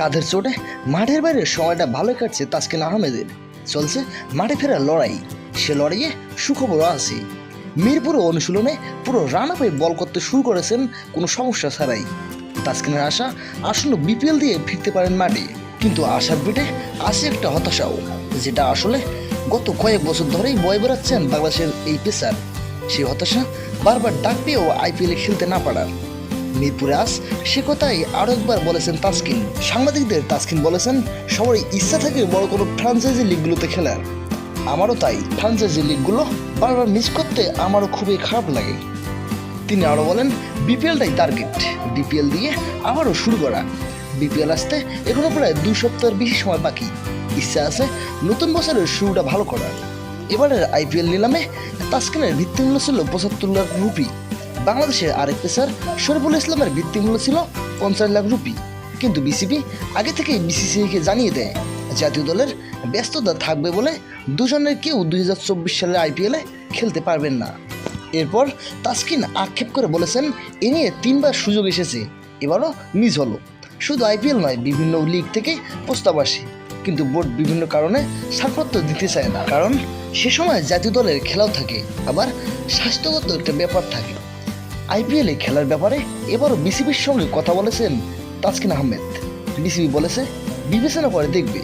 কাঁধের চোটে মাঠের বাইরে সময়টা ভালো কাটছে তাসকিন আহমেদের। চলছে মাঠে ফেরার লড়াই। সে লড়াইয়ে সুখবরও আছে। মিরপুরে অনুশীলনে পুরো রান আপে বল করতে শুরু করেছেন কোনো সমস্যা ছাড়াই। তাসকিনের আশা আসন্ন বিপিএল দিয়ে ফিরতে পারেন মাঠে, কিন্তু আশার পিঠে আছে একটা হতাশাও, যেটা আসলে গত কয়েক বছর ধরেই বয়ে বেড়াচ্ছেন বাংলাদেশের এই পেসার। সেই হতাশা বারবার ডাক পেয়েও আইপিএলে খেলতে না পারার। মিরপুরে আজ সে কথাই আরও একবার বলেছেন তাসকিন। সাংবাদিকদের তাসকিন বলেছেন, সবারই ইচ্ছা থাকে বড় কোনো ফ্রাঞ্চাইজি লিগগুলোতে খেলার। আমারও তাই। ফ্রাঞ্চাইজি লিগগুলো বারবার মিস করতে আমারও খুবই খারাপ লাগে। তিনি আরও বলেন, বিপিএলটাই টার্গেট, বিপিএল দিয়ে আবারও শুরু করা। বিপিএল আসতে এখনো প্রায় 2 সপ্তাহের বেশি সময় বাকি। ইচ্ছা আছে নতুন বছরের শুরুটা ভালো করার। এবারের আইপিএল নিলামে তাসকিনের ভিত্তিমূল্য ছিল 75 লাখ রুপি। বাংলাদেশের আরেক পেসার শরীফুল ইসলামের ভিত্তিমূল্য ছিল 50 লাখ রুপি। কিন্তু বিসিবি আগে থেকেই বিসিসিআইকে জানিয়ে দেয় জাতীয় দলের ব্যস্ততা থাকবে বলে দুজনের কেউ 2024 সালের আইপিএলে খেলতে পারবেন না। এরপর তাসকিন আক্ষেপ করে বলেছেন, এ নিয়ে 3 বার সুযোগ এসেছে, এবারও মিস হলো। শুধু আইপিএল নয়, বিভিন্ন লিগ থেকে প্রস্তাব আসে, কিন্তু বোর্ড বিভিন্ন কারণে ছাড়পত্র দিতে চায় না। কারণ সে সময় জাতীয় দলের খেলাও থাকে, আবার স্বাস্থ্যগত একটা ব্যাপার থাকে। আইপিএলে খেলার ব্যাপারে এবারও বিসিবির সঙ্গে কথা বলেছেন তাসকিন আহমেদ। বিসিবি বলেছে বিবেচনা করে দেখবে।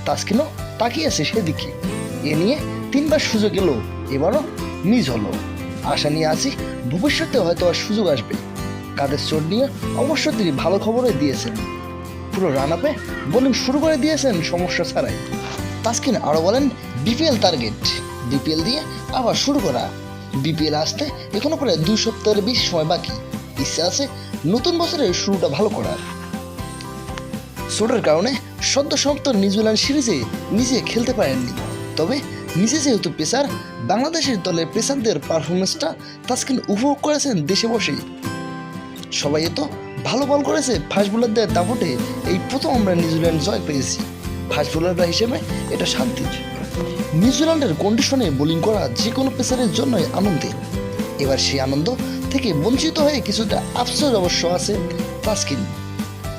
তাসকিনও তাকিয়ে আছে সেদিকে। এ নিয়ে 3 বার সুযোগ এলো, এবারও মিস হলো। আশা নিয়ে আছি ভবিষ্যতে হয়তো আর সুযোগ আসবে। কাদের চোট নিয়ে অবশ্য তিনি ভালো খবরই দিয়েছেন। পুরো রান আপে বোলিং শুরু করে দিয়েছেন সমস্যা ছাড়াই। তাসকিন আরও বলেন, বিপিএল টার্গেট, বিপিএল দিয়ে আবার শুরু করা। বিপিএল আসতে এখনো প্রায় 2 সপ্তাহের বেশি সময় বাকি। ইচ্ছা আছে নতুন বছরের শুরুটা ভালো করার। চোটের কারণে সদ্য সমাপ্ত নিউজিল্যান্ড সিরিজে নিজে খেলতে পারেননি। তবে নিজে যেহেতু পেসার, বাংলাদেশের দলের পেসারদের পারফরমেন্সটা তাসকিন উপভোগ করেছেন দেশে বসেই। সবাই এত ভালো বল করেছে ফাস্ট বোলারদের দাপটে এই প্রথম আমরা নিউজিল্যান্ড জয় পেয়েছি। ফাস্ট বোলাররা হিসেবে এটা শান্তির। নিউজিল্যান্ডের কন্ডিশনে বোলিং করা যে কোনো পেসারের জন্যই আনন্দের। এবার সেই আনন্দ থেকে বঞ্চিত হয়ে কিছুটা আফসোস অবশ্য আছে তাসকিন।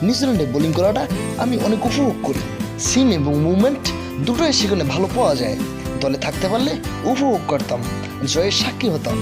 নিউজিল্যান্ডে বোলিং করাটা আমি অনেক উপভোগ করি। সিম এবং মুভমেন্ট দুটোই সেখানে ভালো পাওয়া যায়। দলে থাকতে পারলে উপভোগ করতাম, জয়ের সাক্ষী হতাম।